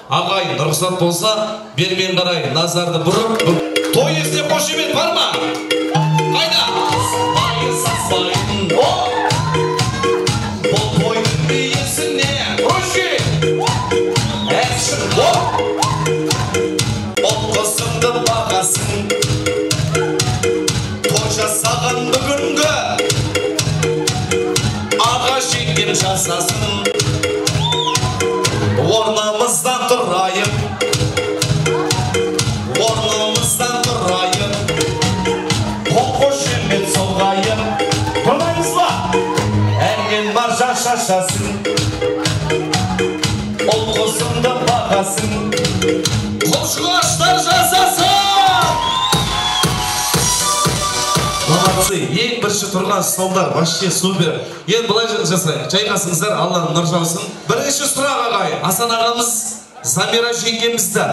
Ағайын, рұқсат болса, бермен қарай назарды бұрып, той есте қошемет бар ма? Қайда? Саспайын, саспайын, бұл тойдың бейесіне, рұшке, әшір, ол қысымды бағасын, той жасаған бүгінгі, аға жеңген жасасын. Орнымыздан тұрайын, қошемет соғайын. Тұрмаймыз ба? Әнген бар шашасын, ол қосымды бағасын, қошғаштар жасасын. Молодцы, ең бірші тұрған столдар, вообще супер. Ең бұлай жасайық, жайғасыңыздар, Алланың нұр жаусын. Бірінші сұрақ ағайын, Асан ағамыз Замира жеңгемізді,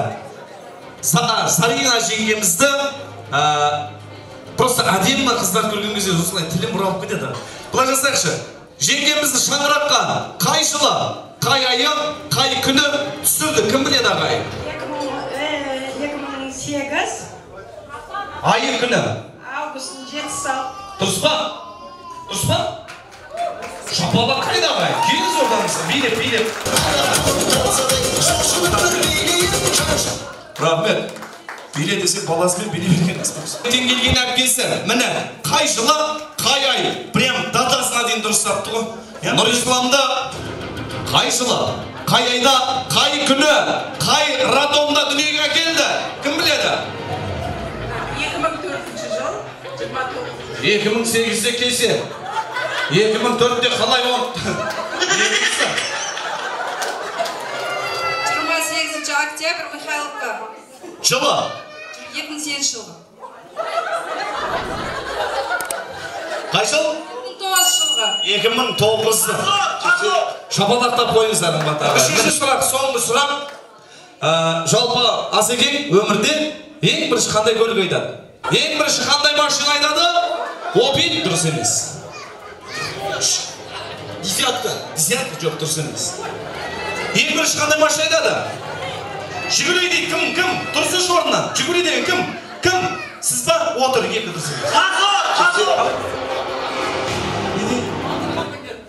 Сарина жеңгемізді, просто әдемі қыздар көрген кезде осылай тілім бұралып кетеді. Бұлай жасайықшы, жеңгемізді шаңыраққа қай жылы, қай айы, қай күні түсірді, кім біледі ағайын? 2008 айы күні? Августың 7-сі. Дұрыс па? Дұрыс па? Шапалақ қайда ағай? Келіңіз ордаңызға, билеп. Рахмет. Биле десе баласымен биле берген аспаңыз. Келген әпкесі, міне, қай жылы, қай ай, прям датасына дейін дұрыстапты ғой. Нұр Исламды қай жылы, қай айда, қай күні, қай радомда дүниеге әкелді? Кім біледі? 2004 жыл, 29. 2008-де келсе, 2004-де қалай болды? 28 октябрь Михайловка. Жылы? 2008 жылғы. Қай жыл? 2009 жылғы. 2009-ды. Шапалақтап қойыңыздар батаға. Үшінші сұрақ, соңғы сұрақ. Жалпы Асекең өмірде ең бірінші қандай көлік айтады? Ең бірінші қандай машина айтады? Опель дұрыс емес. Десятка жоқ, дұрыс емес. Ең бірінші қандай машина айтады? Жигули дейді, кім? Тұрсыншы орнынан. Жигули деген кім? Сіз ба? Отыр, екі дұрыс емес. Қақы!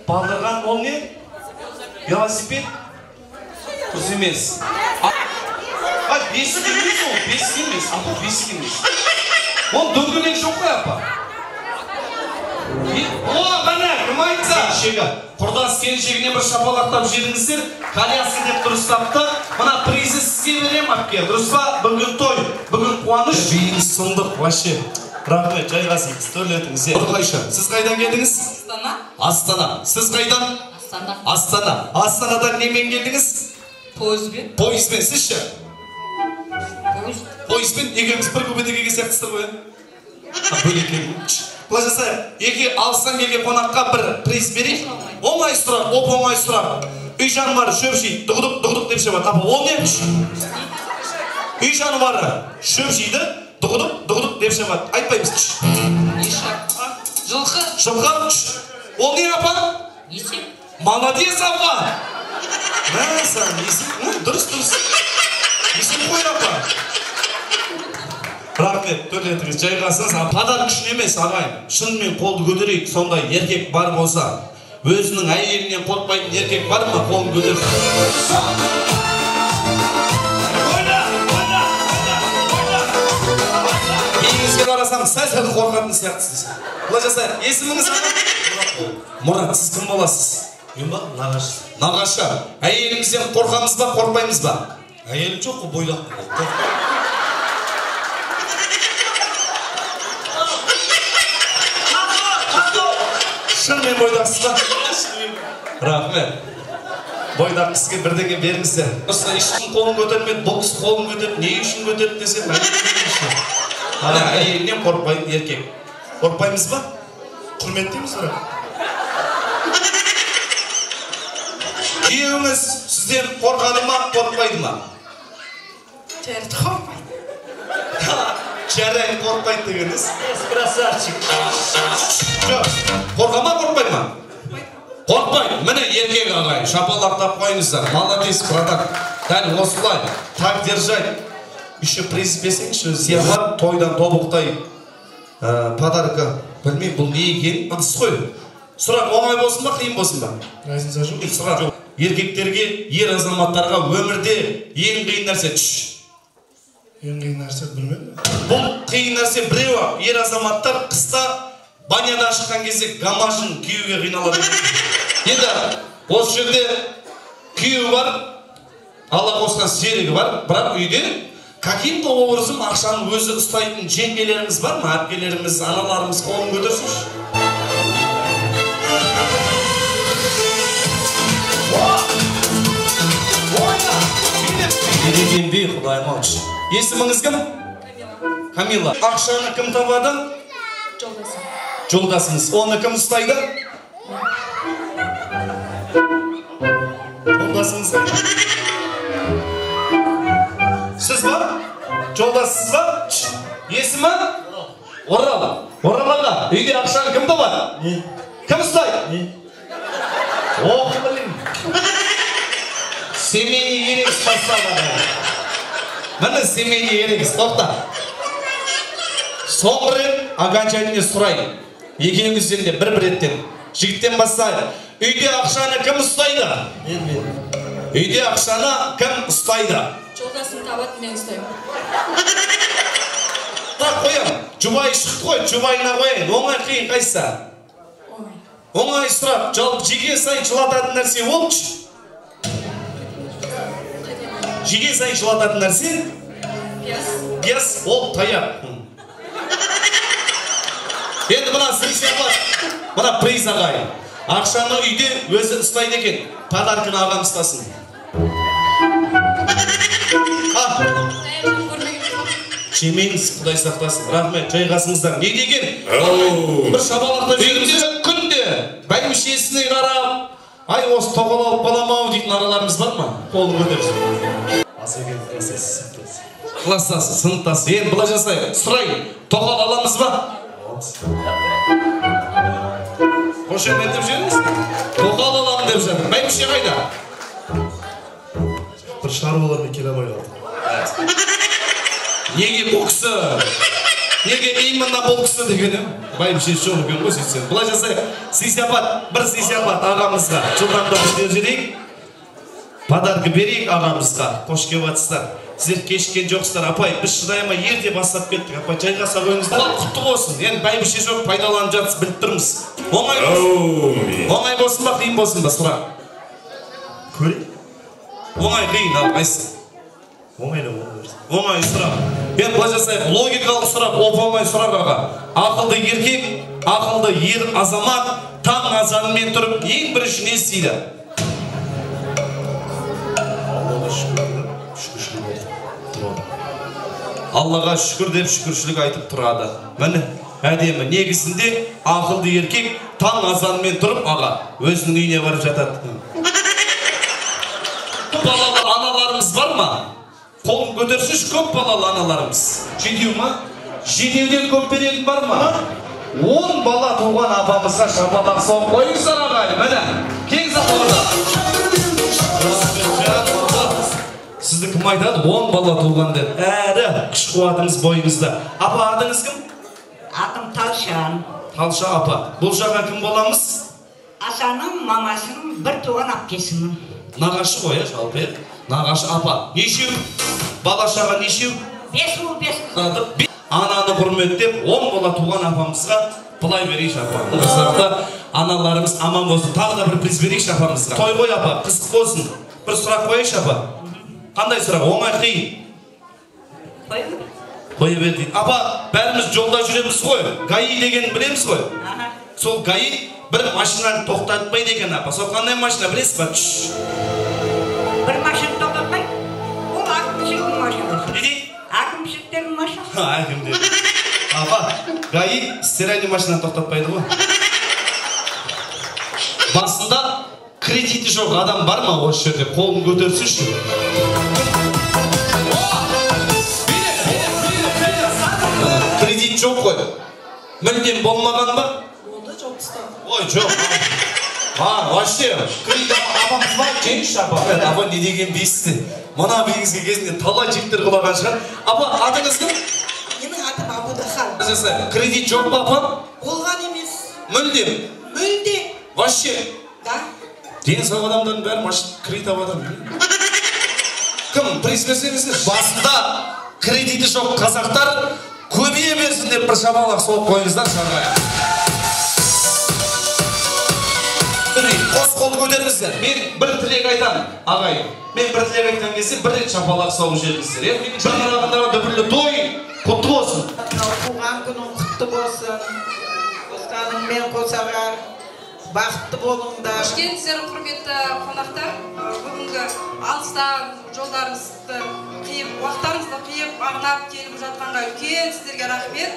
Балдырған ол не? Велосипед? Дұрыс емес. Бесік емес ол, бесік емес. Апа, бесік емес. Ол дөңгелек жоқ қой, апа. О, ғана, кім айтса? Құрдас келіншегіне бір шапалақтап жеріңіздер, коляска деп дұрыстапты. Мына призі сізге берем, апке. Дұрыс па? Бүгін той, бүгін қуаныш. Бейін сұмдық, ваше. Рахмет, жайғасыңыз, төрлетіңіз. Ұрқайшы, сіз қайдан келдіңіз? Астана. Сіз қайдан? Астана. Астанадан немен келдіңіз? Пойызбен. Пойызбен, сіз ше? Пойызбен, екеуміз бір көбедеге сияқтыстыр ғой. Бөлек келдің. Бұлай жасайық, екі алыстан келген қонаққа бір приз берейік. Оңай сұрақ, оп-оңай сұрақ. Үй жануары шөпшейді, дұғыдық деп шабады. Апа, ол не? Үй жануары шөпшейді, дұғыдық деп шабады. Айтпаймыз. Жылқы. Жылқы. Ол не, апа? Есек. Молодец, апа. Мәсән, есек. Дұрыс. Есек қой, апа. Рахмет, төрлетіңіз, жайғасыңыз. Падар күшін емес, ағайын. Шынымен қолды көтерейік, сондай еркек бар болса. Өзінің әйелінен қорқпайтын еркек бар ма? Қолын көтеріп. Кейіңізге қарасам, сәл қорқатын сияқтысыз. Бұлай жасайық, есіміңіз? Мұрат, сіз кім боласыз? Мен ба? Нағашы. Нағашы. Әйеліңізден қорқамыз ба, қорқпаймыз ба? Әйелім жоқ қой, бойлақ. Шынымен бойдақсыз ба? Рахмет. Бойдақ кісіге бірдеңе беріңіздер. Осыда ешкім қолын көтермеді, бұл кісі қолын көтеріп, не үшін көтеріп десем, әйелінен қорқпайтын еркек. Қорқпаймыз ба? Құрметтейміз бірақ. Күйеуіңіз сізден қорқады ма, қорқпайды ма? Жарайды, қорқпайды. Жарайды, қорқпайды дегеніз. Красавчик. Жоқ, қорқа ма, қорқпайды ма? Қорқпайды. Міне еркек ағай, шапалақтап қойыңыздар. Молодец, продакт. Дәл осылай, так держать. Еще приз берсеңші, сыйға тойдан тобықтай подарка. Білмеймін, бұл не екен? Ыдыс қой. Сұрақ оңай болсын ба, қиын болсын ба? Разница жоқ. Сұрақ жоқ. Еркектерге, ер азаматтарға өмірде ең қиын нәрсе Ең қиын нәрсе білмедім. Бұл қиын нәрсе біреу, ер азаматтар қыста банядан шыққан кезде гамажын күйеуге қиналады. Енді осы жерде күйеу бар, Алла қосқан серігі бар, бірақ үйде каким-то образом ақшаны өзі ұстайтын жеңгелеріміз бар ма? Әпкелеріміз, аналарымыз қолын көтерсінші. Береген бей, Құдайым алшы. Есіміңіз кім? Камила. Ақшаны кім табады? Жолдасым. Жолдасыңыз. Оны кім ұстайды? Жолдасыңыз ба? Сіз ба? Жолдасыңыз ба? Есімі? Орал. Орал аға. Үйде ақшаны кім табады? Кім ұстайды? Оқ білім. Семейный ерекс бастады. Міне семейный ерекс. Тоқта. Соңғы рет окончательно сұрайды. Екеуіңізден де бір реттен. Жігіттен бастайды. Үйде ақшаны кім ұстайды? Үйде ақшаны кім ұстайды? Жолдасым табады, мен ұстаймын. Так қоям. Жұбай шықты қой, жұбайына қояйын. Оңай қиын қайсы? Оңай сұрақ. Жалпы жеке сайын жылататын нәрсе олшы. Жеге сайын жылататын нәрсе? Пияс, ол таяқ. Енді мұна сый-сияпат, мұна приз ағай. Ақшаны үйде өзі ұстайды екен. Подарканы ағам ұстасын. Жемеңіз, Құдай сақтасын. Рахмет, жайғасыңыздар. Не деген? Бір шабалақтап жерімізде күнде бәйбішесіне қарап, ай осы тоқал алып баламау дейтін араларымыз бар ма? Қолын көтерсін. Кластасы, сыныптасы. Енді бұлай жасайық. Сұрайын, тоқал аламыз ба? Қошемет деп жеріңіз? Тоқал аламын деп жатыр. Бәйбіше қайда? Бір шаруалармен келе алмай қалды. Неге бұл кісі? Неге именно бұл кісі дегенім? Бәйбіше жоқ екен ғой сөйтсем. Бұлай жасайық. Сый-сияпат, бір сый-сияпат ағамызға. Жылдамдап өтер жерейік. Подарка берейік ағамызға. Қош келіп сіздер кешкен жоқсыздар. Апай, біз шыдайма ерте бастап кеттік. Апай, жайғаса қойыңыздар. Құтты болсын. Енді бәйбіше жоқ, пайдаланып жатсыз, біліп тұрмыз. Оңай болсын. Оңай болсын ба, қиын болсын ба, сұрақ. Көрейік. Оңай қиын, ал қайсы? Оңай сұрақ. Енді бұлай жасайық, логикалық сұрақ, оп-оңай сұрақ аға. Ақылды еркек, ақылды ер азамат, таң азанымен тұрып, ең бірінші не істейді? Аллаға шүкір деп шүкіршілік айтып тұрады. Міне, әдемі негізінде ақылды еркек таң азанымен тұрып аға өзінің үйіне барып жатады. Көп балалы аналарымыз бар ма? Қолын көтерсінші көп балалы аналарымыз. Жетеу ма? Жетеуден көп беретін бар ма? 10 бала туған апамызға шапалақ соғып қойыңыздар ағай. Міне, кең сапалада. Сізді кім айтады? 10 бала туған деп. Әрі, күш қуатыңыз бойыңызда. Апа, адыңыз кім? Атым Талшан. Талша апа. Бұл жаға кім боламыз? Асаның мамасының бір туған апкесімін. Нағашы ғой, жалпы. Нағашы апа. Нешеу? Бала шаға нешеу? 5 ұл, 5 қыз. Ананы құрметтеп, 10 бала туған апамызға бұлай берейші апа. Қызларда аналарымыз аман болсын. Тағы да бір приз берейші апамызға. Той ғой апа, қызық болсын. Бір сұрақ қойшы апа. Қандай сұрақ? Оңай қиын. Қойы бер дейді. Апа, бәріміз жолда жүреміз ғой. ГАИ дегенін білеміз ғой. Сол ГАИ бір машинаны тоқтатпайды екен апа. Сол қандай машина білесіз ба? Бір машина тоқтатпайды? Ол әкімшіліктің машинасы. Не дейді? Әкімшіліктердің машинасы. Әкімдер. Апа, ГАИ стиральный машинаны тоқтатпайды ғой. Басында кредиті жоқ адам бар ма осы жерде? Қолын көтерсінші. Кредит жоқ қой. Мүлдем болмаған ба? Болды, жоқ ұста. Ой, жоқ. Вообще, кредит апамыз бар, жеңші апа. Апа не деген дейсіз? Мына бейіңізге кезінде талай жіктер қылаған шығар. Апа, атыңыз кім? Менің атым Абудахан. Кредит жоқ па, апа? Болған емес. Мүлдем? Мүлдем. Вообще? Да. Дені сау адамдардың бәрі кредит алып адам. Кім? Приз берсеңіздер? Басында кредиті жоқ қазақтар көбейе берсін деп бір шабалақ соғып қойыңыздар шарғая. Қос қол көтеріңіздер. Мен бір тілек айтам, ағай. Мен бір тілек айтам кезде бір рет шапалақ соғып жіберіңіздер. Менің шаңырағындағы дүбірлі той құтты болсын. Туған күнің құтты болсын. Қосқаның мен қосағар. Бақытты болыңдар. Кешкенсіздер, құрметті қонақтар, бүгінгі алыстан жолдарыңызды қиып, уақыттарыңызды қиып, арнап келіп жатқанға үлкен сіздерге рахмет.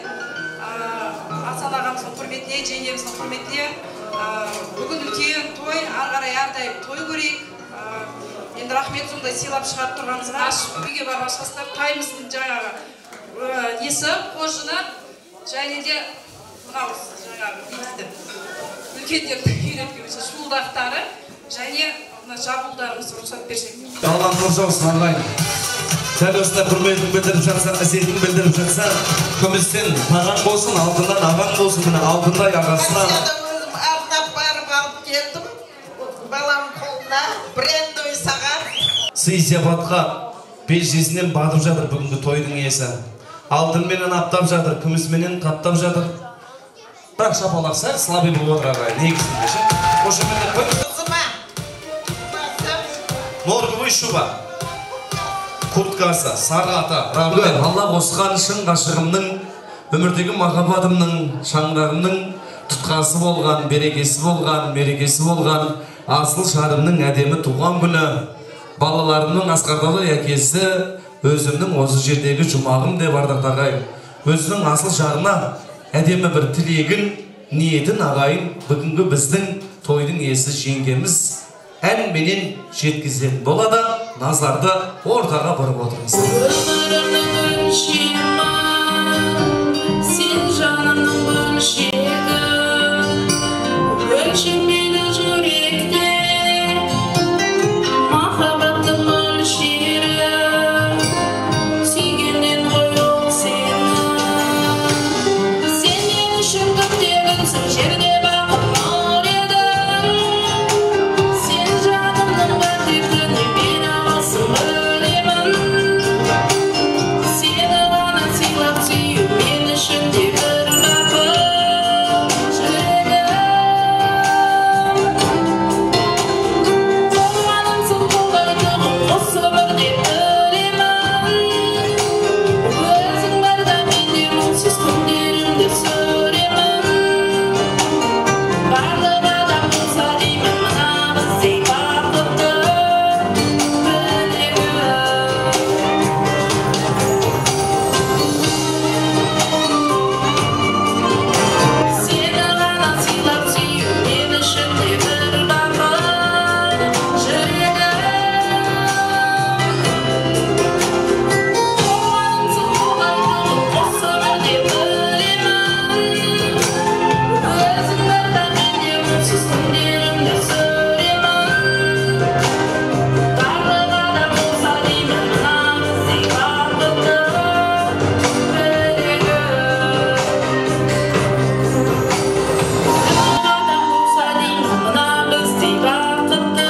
Асан ағамыздың құрметіне, жеңгеміздің құрметіне бүгін үлкен той, ары қарай әрдайым той көрейік. Енді рахмет сондай сыйлап шығарып тұрғаныңызға. Үйге барып ашқастар, таймыздың жаңағы несі, қожыны, және де мынау жаңағы бейізді үлкендерді үйреткенше шуылдақтары және жабылдарымыз рұқсат берсек. Алған қоршаусын ағайын. Сәл осында құрметін білдіріп жатса, әсетін білдіріп жатса, күмістен таған болсын, алтындан аған болсын, міне алтындай ағасына. Өзім арнап барып алып келдім. Балам қолына брендовый сағат. Сый-сияпатқа пешесінен батып жатыр бүгінгі тойдың иесі. Алтынменен аптап жатыр, күмісменен қаптап жатыр. Бірақ шапалақ сәл слабый болып отыр ағайын. Негізінде ше? Қошеметті қой. Қызыма. Норговый шуба. Курткасы, сағаты, рабы. Алла қосқан шын ғашығымның, өмірдегі махаббатымның, шаңырағымның тұтқасы болған, берекесі болған, мерекесі болған, асыл шарымның әдемі туған күні, балаларымның асқардағы әкесі, өзімнің осы жердегі жұмағым деп ардақтағайын. Өзінің асыл жарына әдемі бір тілегін, ниетін ағайын, бүгінгі біздің тойдың иесі жеңгеміз әнменен жеткізетін болады, назарды ортаға бұрып отырыңыздар. Сен жанымның бөлшегі, өлшенбейді жүректе, махаббаттың мөлшері, сүйгеннен ғой ол сені. Сен мен үшін көктегенсің, жерде бақыт мол едің. Сен жанымның бар тектіні, мен ағасын білемін. Сені ғана сыйлап сүю мен үшін де бір бақыт жүрегім. Болғанымсың қолдайтұғым осы өмірде білемін. Өзің барда мен де мұңсыз күндерімді сүремін. Барлық адам болса деймін мына біздей бақытты білегім. Сені ғана сыйлап сүю мен үшін де бір бақыт жүрегім. Болғанымсың қолдайтұғым осы өмірде білемін. Өзің барда мен де мұңсыз күндерімді сүремін. Барлық адам болса деймін мына біздей бақытты білегім. Адам болса деймін мына біздей бақытты.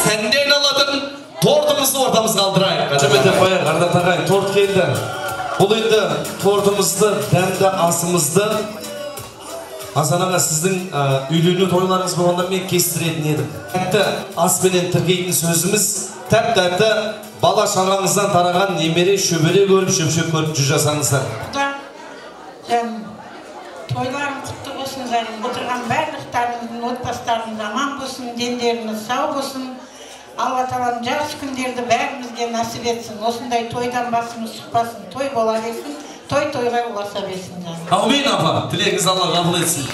Сәнден алатын тортымызды ортамызға алдырайық. Қажеметі қояр, ардақ ағайын, торт келді. Бұл енді тортымызды, дәмді асымызды Асан аға, сіздің үйлену тойларыңыз болғанда мен кестіретін едім. Тәтті аспенен тіркейтін сөзіміз, тәп-тәтті бала шағаңыздан тараған немере шөбере көріп, шөпшек көріп жүз жасаңыздар. Тойларың құтты болсын, отырған барлықтарыңыздың отбасыларыңыз аман болсын, дендеріңіз сау болсын. Алла Тағалам жақсы күндерді бәрімізге нәсіп етсін. Осындай тойдан басымыз шықпасын, той бола берсін, той тойға ұласа берсін. Аумин апа, тілегіңіз Алла қабыл етсін.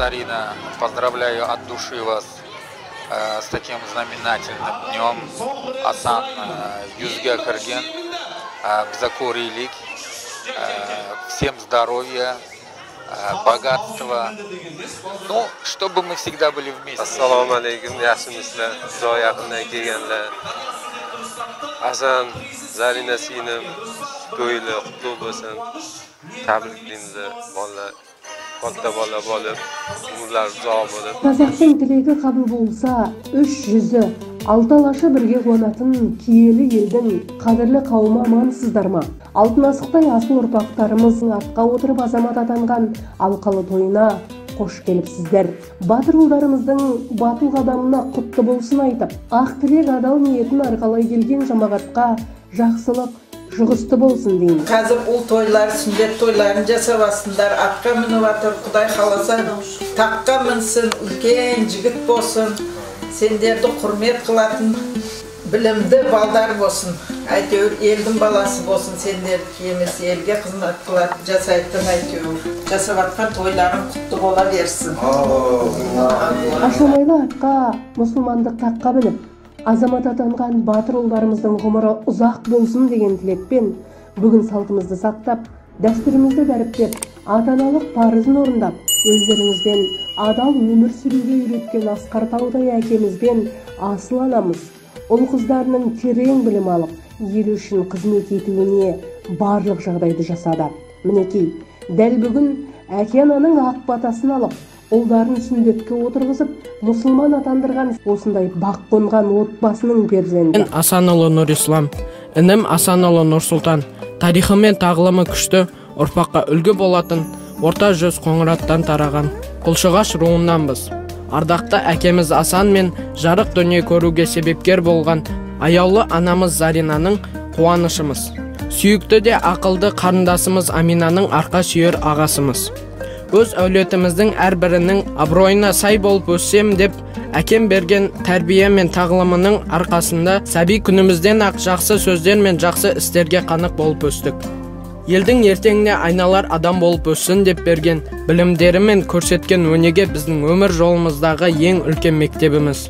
Зарина, поздравляю от души вас с таким знаменательным днем. Асан Юзге Кырген, Бзакурилик, всем здоровья, богатства, ну, чтобы мы всегда были вместе. Ассаламу алейкум, yaxshimisizlar, uzoq yaqindan kelganlar. Hasan, Zarina singlim, to'yli qutlug' bo'lsin. Tabriklaymiz, bolalar. Katta bola bo'lib, umrlar uzoq bo'lib. Қазақтың тілегі қабыл болса, үш жүзі, алталашы бірге қуанатын киелі елдің қадірлі қауымы амансыздар ма? Алтын асықтай асыл ұрпақтарымыз атқа отырып азамат атанған алқалы тойына қош келіпсіздер. Батыр ұлдарымыздың батыл қадамына құтты болсын айтып, ақ тілек адал ниетін арқалай келген жамағатқа жақсылық жұғысты болсын деймін. Қазір ұл тойлар, сүндет тойларын жасабасындар, атқа мініп атыр, Құдай қаласа, таққа мінсін, үлкен жігіт болсын, сендерді құрмет қылатын, білімді балдар болсын. Әйтеуір елдің баласы болсын, сендер кемес елге қызмет қылатын, жасайтын әйтеуір. Жасабатқан тойларын құтты бола берсін. Ашамайлы атқа, мұсылмандық таққа біліп, азамат атанған батыр ұлдарымыздың ғұмыры ұзақ болсын деген тілекпен бүгін салтымызды сақтап, дәстүрімізді дәріптеп, ата-аналық парызын орындап, өздеріңізбен адал өмір сүруге үйреткен Асқар Таудай әкемізбен асыл анамыз, ұл қыздарының терең білім алып, ел үшін қызмет етуіне барлық жағдайды жасады. Мінекей, дәл бүгін әке ананың ақ батасын алып, ұлдарын сүндетке отырғызып, мұсылман атандырған осындай бақ қонған отбасының перзенті. Мен Асанұлы Нұрислам, інім Асанұлы Нұрсұлтан, тарихы мен тағылымы күшті, ұрпаққа үлгі болатын, орта жүз қоңыраттан тараған Құлшығаш руынанбыз. Ардақты әкеміз Асан мен жарық дүние көруге себепкер болған аяулы анамыз Заринаның қуанышымыз. Сүйікті де ақылды қарындасымыз Аминаның арқа сүйер ағасымыз. Өз әулетіміздің әрбірінің абыройына сай болып өссем деп, әкем берген тәрбие мен тағылымының арқасында сәби күнімізден ақ жақсы сөздер мен жақсы істерге қанық болып өстік. Елдің ертеңіне айналар адам болып өссін деп берген білімдері мен көрсеткен өнеге біздің өмір жолымыздағы ең үлкен мектебіміз.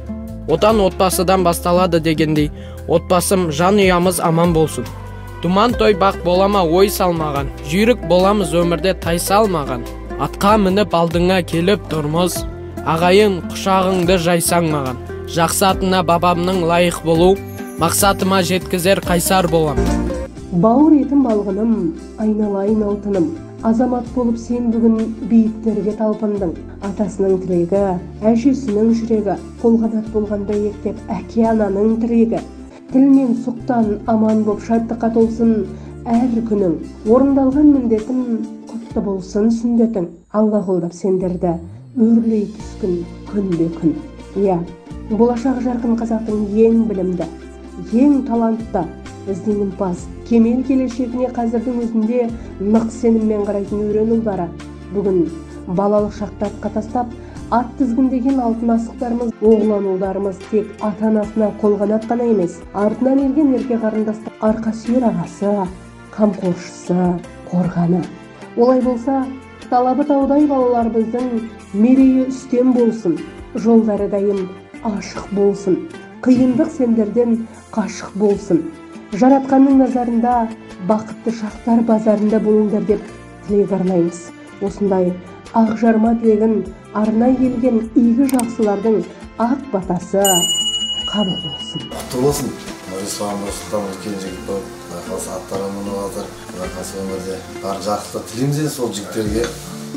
Отан отбасыдан басталады дегендей, отбасым жан ұямыз аман болсын. Думан той бақ болама ой салмаған, жүйрік боламыз өмірде тай салмаған. Атқа мініп алдыңа келіп тұрмыз, ағайын құшағыңды жайсаң маған. Жақсы атына бабамның лайық болу, мақсатыма жеткізер қайсар болам. Бауыр етім балғыным, айналайын алтыным, азамат болып сен бүгін биіктерге талпындың. Атасының тілегі, әжесінің жүрегі, қолғанат болғанда ектеп әке ананың тірегі. Тіл мен сұқтан аман боп шаттыққа толсын әр күнің, орындалған міндетім құтты болсын сүндетің. Алла қолдап сендерді өрлей түскін күнде күн. Иә, болашақ жарқын қазақтың ең білімді, ең талантты, ізденімпаз, кемел келешегіне қазірдің өзінде нық сеніммен қарайтын өрен ұлдары. Бүгін балалық шақты атқа тастап, ат тізгіндеген алтын асықтарымыз, оғлан ұлдарымыз тек ата-анасына қолғанат қана емес, артынан ерген ерке қарындастық, арқа сүйер ағасы, қамқоршысы, қорғаны. Олай болса, талабы таудай балаларымыздың мерейі үстем болсын, жолдары дайым ашық болсын, қиындық сендерден қашық болсын. Жаратқанның назарында бақытты шақтар базарында болыңдар деп тілек арнаймыз. Осындай ақ жарма тілегін арнай келген игі жақсылардың ақ батасы қабыл болсын. Құтты болсын. Нұрислам Нұрсұлтан үлкен жігіт болып, қаласы аттары мұны қазір, қаласы өмірде бар жақсылық тілейміз. Сол жігіттерге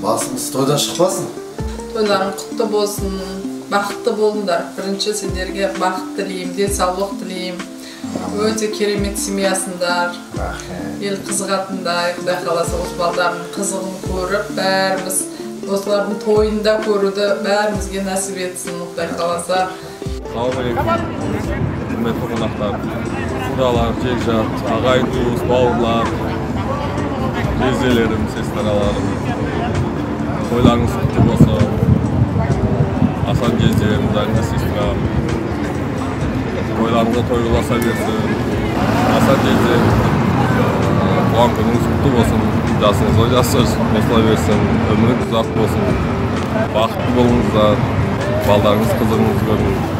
басымыз тойдан шықпасын. Тойларың құтты болсын, бақытты болыңдар. Бірінші сендерге бақыт тілеймін, денсаулық тілеймін. Өте керемет семьясындар. Ел қызығатындай, Құдай қаласа осы балдардың қызығын көріп, бәріміз осылардың тойында көруді бәрімізге нәсіп етсін, Құдай қаласа. Ассалаумағалейкум. Құрметті қонақтар, құдалар, жекжат, ағайын туыс, бауырлар, жезделерім, сестраларым. Тойларыңыз құтты болсын. Асан жездем, Зарина сестрам. Тойларыңызда тойласа берсін. Асан жездем, туған күніңіз құтты болсын. Жасыңызға жасы қосыла берсін. Өміріңіз ұзақ болсын. Бақытты болыңыздар. Балдарыңыз, қызыңыз көрін.